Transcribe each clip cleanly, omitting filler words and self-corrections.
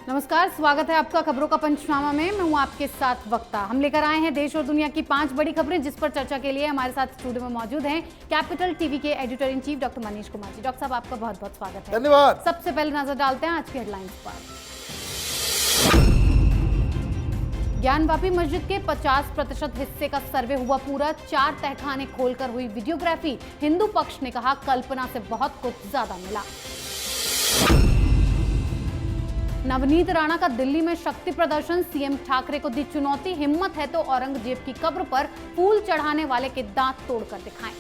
नमस्कार, स्वागत है आपका खबरों का पंचनामा में। मैं हूं आपके साथ वक्ता। हम लेकर आए हैं देश और दुनिया की 5 बड़ी खबरें, जिस पर चर्चा के लिए हमारे साथ स्टूडियो में मौजूद हैं कैपिटल टीवी के editor in chief doctor Manish Kumar ji. Doctor साहब, आपका बहुत बहुत स्वागत है। धन्यवाद। सबसे पहले नजर डालते हैं आज की हेडलाइंस पर। ज्ञानवापी मस्जिद के 50% हिस्से का सर्वे हुआ पूरा। 4 तहखाने खोलकर हुई वीडियोग्राफी। हिंदू पक्ष ने कहा कल्पना से बहुत कुछ ज्यादा मिला। नवनीत राणा का दिल्ली में शक्ति प्रदर्शन। सीएम ठाकरे को दी चुनौती, हिम्मत है तो औरंगजेब की कब्र पर फूल चढ़ाने वाले के दांत तोड़कर दिखाएं।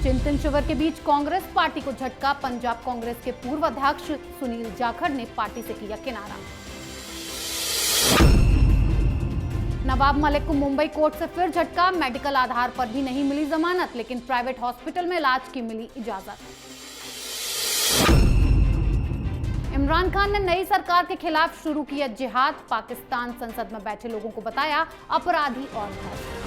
चिंतन शिविर के बीच कांग्रेस पार्टी को झटका। पंजाब कांग्रेस के पूर्व अध्यक्ष सुनील जाखड़ ने पार्टी से किया किनारा। नवाब मलिक को मुंबई कोर्ट से फिर झटका। मेडिकल आधार पर भी नहीं मिली जमानत, लेकिन प्राइवेट हॉस्पिटल में इलाज की मिली इजाजत। इमरान खान ने नई सरकार के खिलाफ शुरू किया जिहाद। पाकिस्तान संसद में बैठे लोगों को बताया अपराधी और भ्रष्ट।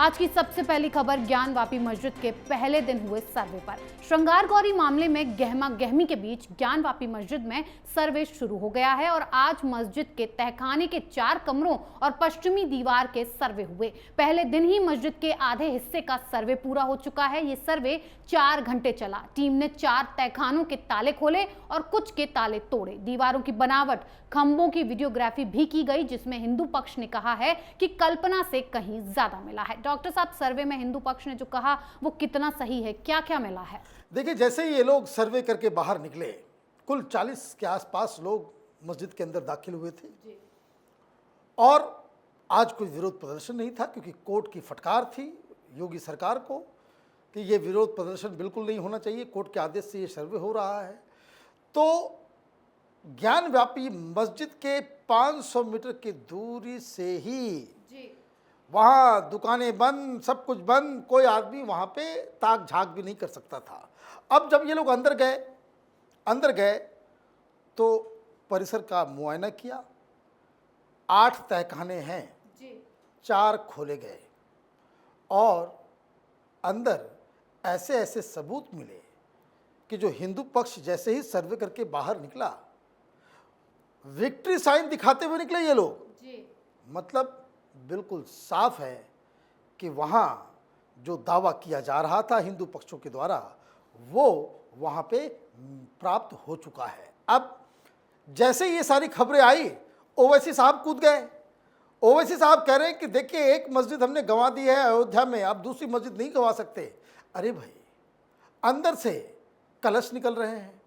आज की सबसे पहली खबर ज्ञानवापी मस्जिद के पहले दिन हुए सर्वे पर। श्रृंगार गौरी मामले में गहमा गहमी के बीच ज्ञानवापी मस्जिद में सर्वे शुरू हो गया है और आज मस्जिद के तहखाने के 4 कमरों और पश्चिमी दीवार के सर्वे हुए। पहले दिन ही मस्जिद के आधे हिस्से का सर्वे पूरा हो चुका है। ये सर्वे 4 घंटे चला। टीम ने 4 तहखानों के ताले खोले और कुछ के ताले तोड़े। दीवारों की बनावट, खंभों की वीडियोग्राफी भी की गई, जिसमें हिंदू पक्ष ने कहा है कि कल्पना से कहीं ज्यादा मिला है। डॉक्टर साहब, सर्वे में हिंदू पक्ष ने जो कहा वो कितना सही है, क्या क्या मिला है? देखिए, जैसे ही ये लोग सर्वे करके बाहर निकले, कुल 40 के आसपास लोग मस्जिद के अंदर दाखिल हुए थे जी। और आज कोई विरोध प्रदर्शन नहीं था, क्योंकि कोर्ट की फटकार थी योगी सरकार को कि ये विरोध प्रदर्शन बिल्कुल नहीं होना चाहिए, कोर्ट के आदेश से ये सर्वे हो रहा है। तो ज्ञानव्यापी मस्जिद के 500 मीटर की दूरी से ही जी। वहाँ दुकानें बंद, सब कुछ बंद, कोई आदमी वहाँ पे ताक झाँक भी नहीं कर सकता था। अब जब ये लोग अंदर गए तो परिसर का मुआयना किया। 8 तहखाने हैं जी। 4 खोले गए और अंदर ऐसे ऐसे सबूत मिले कि जो हिंदू पक्ष जैसे ही सर्वे करके बाहर निकला, विक्ट्री साइन दिखाते हुए निकले ये लोग जी। मतलब बिल्कुल साफ है कि वहाँ जो दावा किया जा रहा था हिंदू पक्षों के द्वारा, वो वहाँ पे प्राप्त हो चुका है। अब जैसे ये सारी खबरें आई, ओवैसी साहब कूद गए। ओवैसी साहब कह रहे हैं कि देखिए, एक मस्जिद हमने गंवा दी है अयोध्या में, अब दूसरी मस्जिद नहीं गंवा सकते। अरे भाई, अंदर से कलश निकल रहे हैं,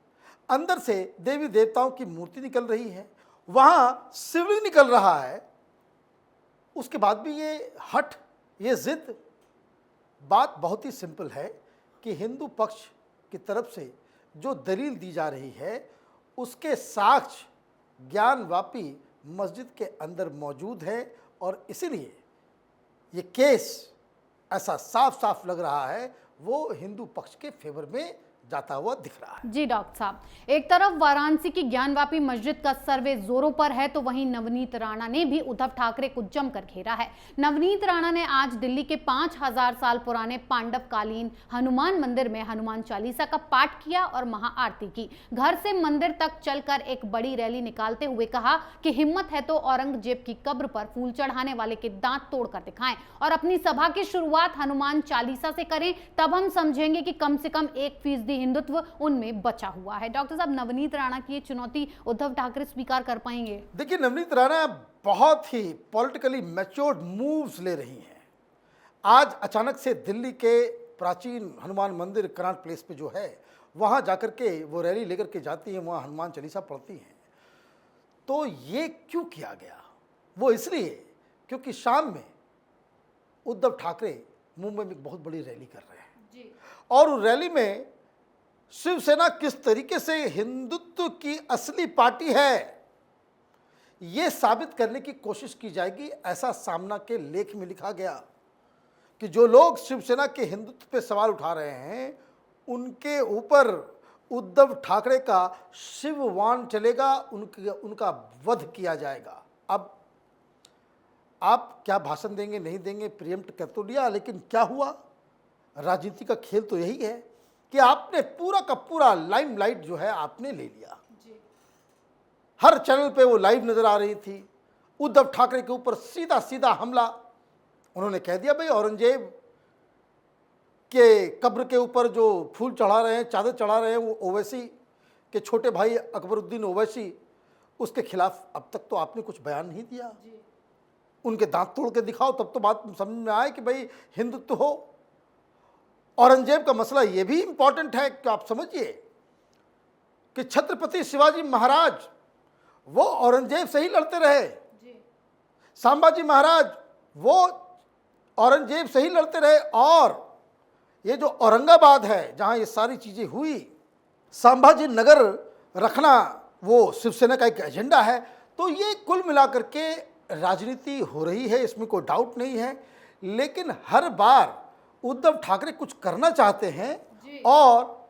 अंदर से देवी देवताओं की मूर्ति निकल रही है, वहाँ शिवलिंग निकल रहा है, उसके बाद भी ये हट, ये जिद। बात बहुत ही सिंपल है कि हिंदू पक्ष की तरफ से जो दलील दी जा रही है, उसके साक्ष्य ज्ञानवापी मस्जिद के अंदर मौजूद है और इसीलिए ये केस ऐसा साफ साफ लग रहा है वो हिंदू पक्ष के फेवर में जाता हुआ दिख रहा है। जी डॉक्टर साहब, एक तरफ वाराणसी की ज्ञानवापी मस्जिद का सर्वे जोरों पर है, तो वहीं नवनीत राणा ने भी उद्धव ठाकरे को जमकर घेरा है। नवनीत राणा ने आज दिल्ली के 5000 साल पुराने पांडवकालीन हनुमान मंदिर में हनुमान चालीसा का पाठ किया और महाआरती की। घर से मंदिर तक चलकर एक बड़ी रैली निकालते हुए कहा कि हिम्मत है तो औरंगजेब की कब्र पर फूल चढ़ाने वाले के दांत तोड़कर दिखाएं और अपनी सभा की शुरुआत हनुमान चालीसा से करें, तब हम समझेंगे कि कम से कम 1% हिंदुत्व उनमें बचा हुआ है। डॉक्टर साहब, नवनीत राणा की ये चुनौती उद्धव ठाकरे स्वीकार कर पाएंगे? देखिए, नवनीत राणा बहुत ही पॉलिटिकली मैच्योर्ड मूव्स ले रही हैं। आज अचानक से दिल्ली के प्राचीन हनुमान मंदिर कनॉट प्लेस पे जो है, वहाँ जाकर के वो रैली लेकर के जाती हैं, वहाँ हनुमान चालीसा पढ़ती हैं। तो ये क्यों किया गया? वो इसलिए क्योंकि शाम में उद्धव ठाकरे मुंबई में बहुत बड़ी रैली कर रहे हैं जी। और उस रैली में शिवसेना किस तरीके से हिंदुत्व की असली पार्टी है, यह साबित करने की कोशिश की जाएगी। ऐसा सामना के लेख में लिखा गया कि जो लोग शिवसेना के हिंदुत्व पे सवाल उठा रहे हैं, उनके ऊपर उद्धव ठाकरे का शिववान चलेगा, उनका वध किया जाएगा। अब आप क्या भाषण देंगे नहीं देंगे प्रीएम्प्ट कर तो लिया, लेकिन क्या हुआ? राजनीति का खेल तो यही है कि आपने पूरा का पूरा लाइमलाइट जो है आपने ले लिया। हर चैनल पे वो लाइव नजर आ रही थी। उद्धव ठाकरे के ऊपर सीधा सीधा हमला। उन्होंने कह दिया भाई औरंगजेब के कब्र के ऊपर जो फूल चढ़ा रहे हैं, चादर चढ़ा रहे हैं, वो ओवैसी के छोटे भाई अकबरुद्दीन ओवैसी, उसके खिलाफ अब तक तो आपने कुछ बयान नहीं दिया। उनके दांत तोड़ के दिखाओ, तब तो बात समझ में आए कि भाई हिंदुत्व हो। औरंगजेब का मसला ये भी इंपॉर्टेंट है कि आप समझिए कि छत्रपति शिवाजी महाराज वो औरंगजेब से ही लड़ते रहे। संभाजी महाराज वो औरंगजेब से ही लड़ते रहे। और ये जो औरंगाबाद है जहाँ ये सारी चीज़ें हुई, संभाजी नगर रखना वो शिवसेना का एक एजेंडा है। तो ये कुल मिलाकर के राजनीति हो रही है, इसमें कोई डाउट नहीं है। लेकिन हर बार उद्धव ठाकरे कुछ करना चाहते हैं और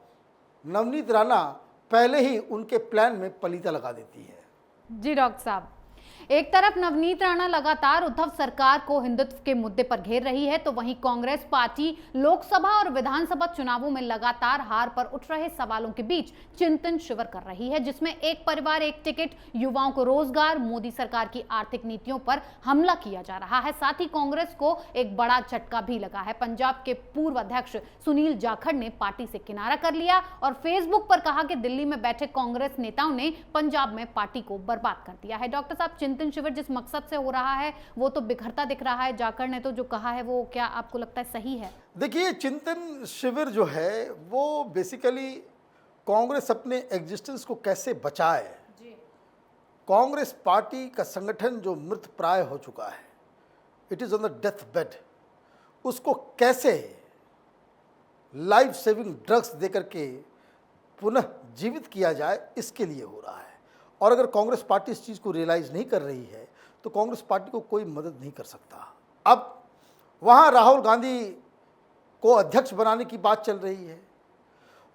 नवनीत राणा पहले ही उनके प्लान में पलीता लगा देती है। जी डॉक्टर साहब, एक तरफ नवनीत राणा लगातार उद्धव सरकार को हिंदुत्व के मुद्दे पर घेर रही है, तो वहीं कांग्रेस पार्टी लोकसभा और विधानसभा चुनावों में लगातार हार पर उठ रहे सवालों के बीच चिंतन शिविर कर रही है, जिसमें एक परिवार एक टिकट, युवाओं को रोजगार, मोदी सरकार की आर्थिक नीतियों पर हमला किया जा रहा है। साथ ही कांग्रेस को एक बड़ा झटका भी लगा है। पंजाब के पूर्व अध्यक्ष सुनील जाखड़ ने पार्टी से किनारा कर लिया और फेसबुक पर कहा कि दिल्ली में बैठे कांग्रेस नेताओं ने पंजाब में पार्टी को बर्बाद कर दिया है। डॉक्टर साहब, चिंतन शिविर जिस मकसद से हो रहा है वो तो बिखरता दिख रहा है। जाखड़ ने तो जो कहा है वो क्या आपको लगता है सही है? देखिए, चिंतन शिविर जो है वो बेसिकली कांग्रेस अपने एग्जिस्टेंस को कैसे बचाए। कांग्रेस पार्टी का संगठन जो मृत प्राय हो चुका है, it is on the death bed, उसको कैसे लाइफ सेविंग ड्रग्स देकर के पुनः जीवित किया जाए, इसके लिए हो रहा है। और अगर कांग्रेस पार्टी इस चीज़ को रियलाइज़ नहीं कर रही है तो कांग्रेस पार्टी को कोई मदद नहीं कर सकता। अब वहाँ राहुल गांधी को अध्यक्ष बनाने की बात चल रही है,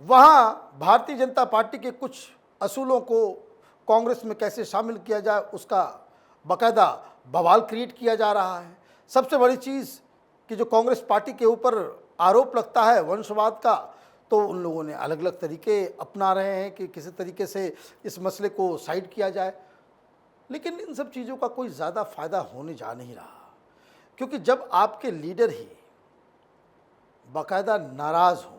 वहाँ भारतीय जनता पार्टी के कुछ असूलों को कांग्रेस में कैसे शामिल किया जाए उसका बाकायदा बवाल क्रिएट किया जा रहा है। सबसे बड़ी चीज़ कि जो कांग्रेस पार्टी के ऊपर आरोप लगता है वंशवाद का, तो उन लोगों ने अलग अलग तरीके अपना रहे हैं कि किसी तरीके से इस मसले को साइड किया जाए। लेकिन इन सब चीज़ों का कोई ज़्यादा फ़ायदा होने जा नहीं रहा, क्योंकि जब आपके लीडर ही बाकायदा नाराज़ हों,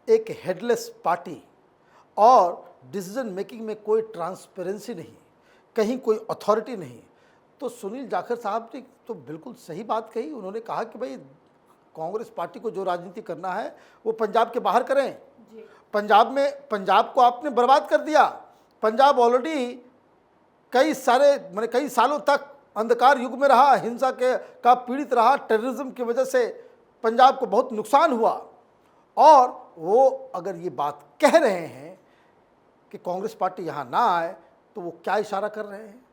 एक हेडलेस पार्टी और डिसीजन मेकिंग में कोई ट्रांसपेरेंसी नहीं, कहीं कोई अथॉरिटी नहीं, तो सुनील जाखड़ साहब ने तो बिल्कुल सही बात कही। उन्होंने कहा कि भाई कांग्रेस पार्टी को जो राजनीति करना है वो पंजाब के बाहर करें। पंजाब को आपने बर्बाद कर दिया। पंजाब ऑलरेडी कई सालों तक अंधकार युग में रहा, हिंसा का पीड़ित रहा, टेररिज्म की वजह से पंजाब को बहुत नुकसान हुआ। और वो अगर ये बात कह रहे हैं कि कांग्रेस पार्टी यहाँ ना आए, तो वो क्या इशारा कर रहे हैं?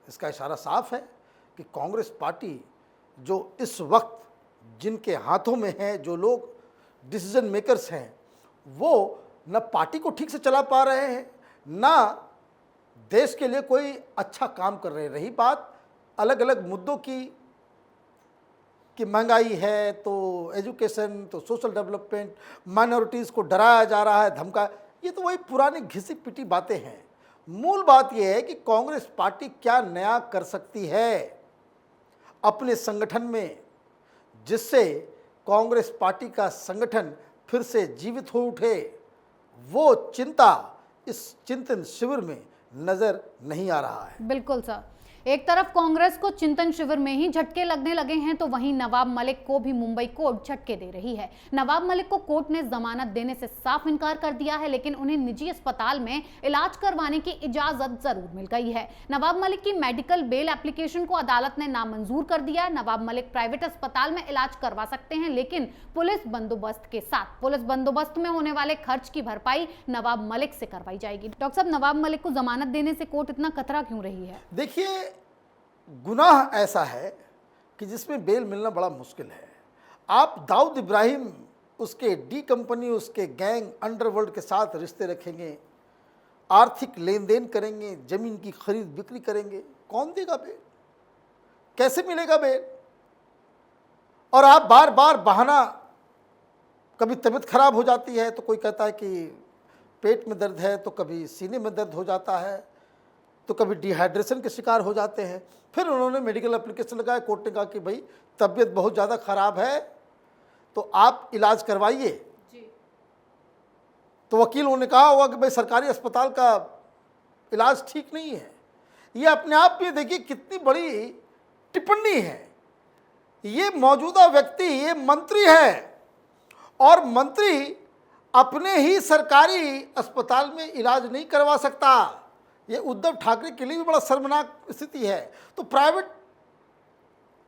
इसका इशारा साफ है कि कांग्रेस पार्टी जो इस वक्त जिनके हाथों में है, जो लोग डिसीजन मेकर्स हैं, वो न पार्टी को ठीक से चला पा रहे हैं, ना देश के लिए कोई अच्छा काम कर रहे हैं। रही बात अलग अलग मुद्दों की कि महंगाई है, तो एजुकेशन, तो सोशल डेवलपमेंट, माइनॉरिटीज़ को डराया जा रहा है, धमका, ये तो वही पुरानी घिसी पिटी बातें हैं। मूल बात यह है कि कांग्रेस पार्टी क्या नया कर सकती है अपने संगठन में, जिससे कांग्रेस पार्टी का संगठन फिर से जीवित हो उठे। वो चिंता इस चिंतन शिविर में नजर नहीं आ रहा है। बिल्कुल सर, एक तरफ कांग्रेस को चिंतन शिविर में ही झटके लगने लगे हैं, तो वहीं नवाब मलिक को भी मुंबई कोर्ट झटके दे रही है। नवाब मलिक को कोर्ट ने जमानत देने से साफ इनकार कर दिया है, लेकिन उन्हें निजी अस्पताल में इलाज करवाने की इजाजत जरूर मिल गई है। नवाब मलिक की मेडिकल बेल एप्लीकेशन को अदालत ने नामंजूर कर दिया। नवाब मलिक प्राइवेट अस्पताल में इलाज करवा सकते हैं, लेकिन पुलिस बंदोबस्त के साथ। पुलिस बंदोबस्त में होने वाले खर्च की भरपाई नवाब मलिक से करवाई जाएगी। डॉक्टर साहब, नवाब मलिक को जमानत देने से कोर्ट इतना कतरा क्यों रही है? देखिए, गुनाह ऐसा है कि जिसमें बेल मिलना बड़ा मुश्किल है। आप दाऊद इब्राहिम, उसके डी कंपनी, उसके गैंग अंडरवर्ल्ड के साथ रिश्ते रखेंगे, आर्थिक लेन देन करेंगे, जमीन की खरीद बिक्री करेंगे, कौन देगा बेल? कैसे मिलेगा बेल? और आप बार बार बहाना, कभी तबीयत खराब हो जाती है तो कोई कहता है कि पेट में दर्द है, तो कभी सीने में दर्द हो जाता है, तो कभी डिहाइड्रेशन के शिकार हो जाते हैं। फिर उन्होंने मेडिकल एप्लीकेशन लगाया, कोर्ट ने कहा कि भाई तबीयत बहुत ज़्यादा खराब है तो आप इलाज करवाइए। तो वकीलों ने कहा होगा कि भाई सरकारी अस्पताल का इलाज ठीक नहीं है। ये अपने आप में देखिए कितनी बड़ी टिप्पणी है। ये मौजूदा व्यक्ति, ये मंत्री है और मंत्री अपने ही सरकारी अस्पताल में इलाज नहीं करवा सकता। ये उद्धव ठाकरे के लिए भी बड़ा शर्मनाक स्थिति है। तो प्राइवेट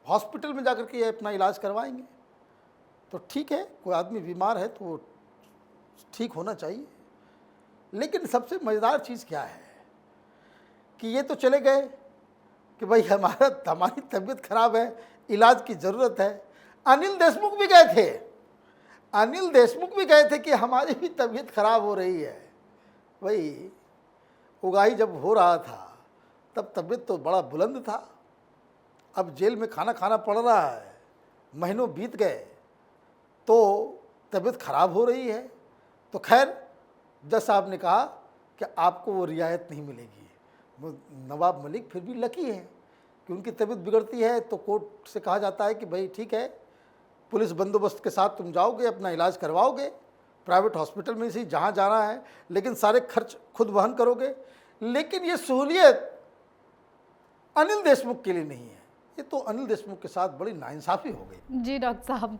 हॉस्पिटल में जाकर के ये अपना इलाज करवाएंगे। तो ठीक है, कोई आदमी बीमार है तो वो ठीक होना चाहिए। लेकिन सबसे मज़ेदार चीज़ क्या है कि ये तो चले गए कि भाई हमारी तबीयत खराब है, इलाज की ज़रूरत है। अनिल देशमुख भी गए थे, अनिल देशमुख भी गए थे कि हमारी भी तबीयत खराब हो रही है। भाई उगाही जब हो रहा था तब तबीयत तो बड़ा बुलंद था। अब जेल में खाना खाना पड़ रहा है, महीनों बीत गए तो तबीयत खराब हो रही है। तो खैर जज साहब ने कहा कि आपको वो रियायत नहीं मिलेगी। नवाब मलिक फिर भी लकी हैं कि उनकी तबीयत बिगड़ती है तो कोर्ट से कहा जाता है कि भाई ठीक है, पुलिस बंदोबस्त के साथ तुम जाओगे, अपना इलाज करवाओगे प्राइवेट हॉस्पिटल में से जहाँ जाना है, लेकिन सारे खर्च खुद वहन करोगे। लेकिन ये सहूलियत अनिल देशमुख के लिए नहीं है। ये तो अनिल देशमुख के साथ बड़ी नाइंसाफ़ी हो गई। जी डॉक्टर साहब,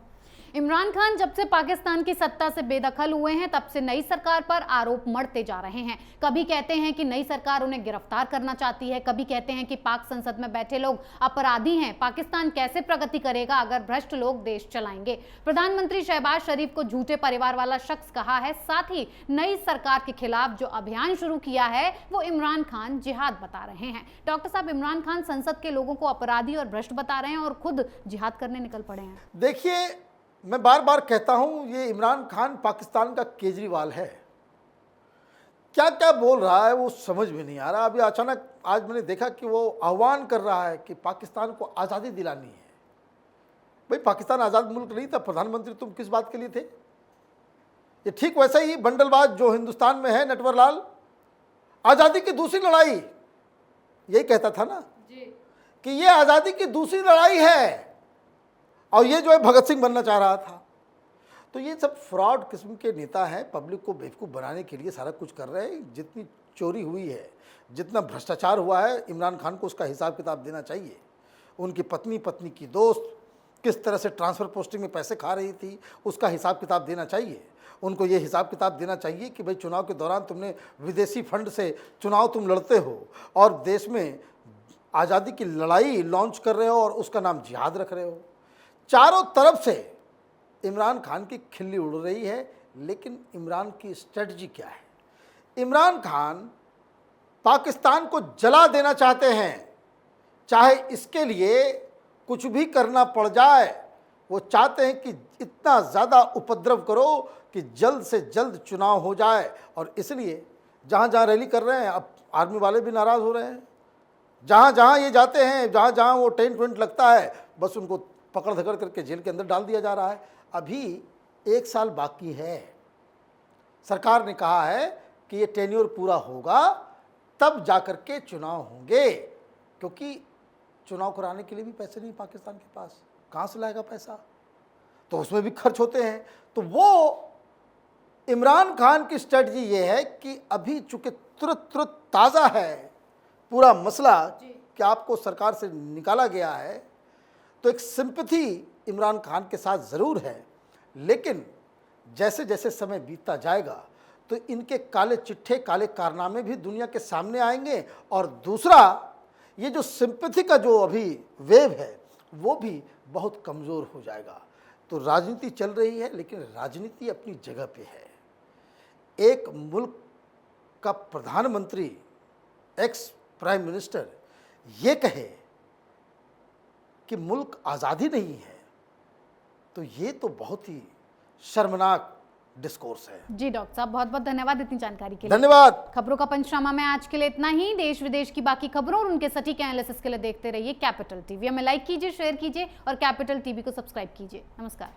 इमरान खान जब से पाकिस्तान की सत्ता से बेदखल हुए हैं तब से नई सरकार पर आरोप मढ़ते जा रहे हैं। कभी कहते हैं कि नई सरकार उन्हें गिरफ्तार करना चाहती है, कभी कहते हैं कि पाक संसद में बैठे लोग अपराधी हैं। पाकिस्तान कैसे प्रगति करेगा अगर भ्रष्ट लोग देश चलाएंगे? प्रधानमंत्री शहबाज शरीफ को झूठे परिवार वाला शख्स कहा है। साथ ही नई सरकार के खिलाफ जो अभियान शुरू किया है वो इमरान खान जिहाद बता रहे हैं। डॉक्टर साहब, इमरान खान संसद के लोगों को अपराधी और भ्रष्ट बता रहे हैं और खुद जिहाद करने निकल पड़े हैं। देखिए, मैं बार बार कहता हूं, ये इमरान खान पाकिस्तान का केजरीवाल है। क्या क्या बोल रहा है वो समझ में नहीं आ रहा। अभी अचानक आज मैंने देखा कि वो आह्वान कर रहा है कि पाकिस्तान को आज़ादी दिलानी है। भाई पाकिस्तान आज़ाद मुल्क नहीं था, प्रधानमंत्री तुम किस बात के लिए थे? ये ठीक वैसा ही बंडलबाज जो हिंदुस्तान में है नटवर लाल, आज़ादी की दूसरी लड़ाई यही कहता था ना कि ये आज़ादी की दूसरी लड़ाई है और ये जो है भगत सिंह बनना चाह रहा था। तो ये सब फ्रॉड किस्म के नेता हैं, पब्लिक को बेवकूफ़ बनाने के लिए सारा कुछ कर रहे हैं। जितनी चोरी हुई है, जितना भ्रष्टाचार हुआ है, इमरान खान को उसका हिसाब किताब देना चाहिए। उनकी पत्नी की दोस्त किस तरह से ट्रांसफ़र पोस्टिंग में पैसे खा रही थी, उसका हिसाब किताब देना चाहिए। उनको ये हिसाब किताब देना चाहिए कि भाई चुनाव के दौरान तुमने विदेशी फंड से चुनाव तुम लड़ते हो और देश में आज़ादी की लड़ाई लॉन्च कर रहे हो और उसका नाम जिहाद रख रहे हो। चारों तरफ से इमरान खान की खिल्ली उड़ रही है। लेकिन इमरान की स्ट्रेटजी क्या है? इमरान खान पाकिस्तान को जला देना चाहते हैं, चाहे इसके लिए कुछ भी करना पड़ जाए। वो चाहते हैं कि इतना ज़्यादा उपद्रव करो कि जल्द से जल्द चुनाव हो जाए। और इसलिए जहाँ जहाँ रैली कर रहे हैं, अब आर्मी वाले भी नाराज़ हो रहे हैं। जहाँ जहाँ ये जाते हैं, जहाँ जहाँ वो टेंट वेंट लगता है, बस उनको पकड़ धकड़ करके जेल के अंदर डाल दिया जा रहा है। अभी 1 साल बाकी है। सरकार ने कहा है कि ये टेन्योर पूरा होगा तब जाकर के चुनाव होंगे, क्योंकि चुनाव कराने के लिए भी पैसे नहीं पाकिस्तान के पास। कहाँ से लाएगा पैसा? तो उसमें भी खर्च होते हैं। तो वो इमरान खान की स्ट्रेटजी ये है कि अभी चूंकि तुरंत ताज़ा है पूरा मसला कि आपको सरकार से निकाला गया है, तो एक सिंपैथी इमरान खान के साथ ज़रूर है। लेकिन जैसे जैसे समय बीतता जाएगा तो इनके काले चिट्ठे, काले कारनामे भी दुनिया के सामने आएंगे। और दूसरा, ये जो सिंपैथी का जो अभी वेव है वो भी बहुत कमज़ोर हो जाएगा। तो राजनीति चल रही है, लेकिन राजनीति अपनी जगह पे है। एक मुल्क का प्रधानमंत्री, एक्स प्राइम मिनिस्टर ये कहे कि मुल्क आज़ादी नहीं है, तो ये तो बहुत ही शर्मनाक डिस्कोर्स है। जी डॉक्टर साहब, बहुत बहुत धन्यवाद इतनी जानकारी के लिए। धन्यवाद। खबरों का पंचनामा में आज के लिए इतना ही। देश विदेश की बाकी खबरों और उनके सटीक एनालिसिस के लिए देखते रहिए कैपिटल टीवी। हमें लाइक कीजिए, शेयर कीजिए और कैपिटल टीवी को सब्सक्राइब कीजिए। नमस्कार।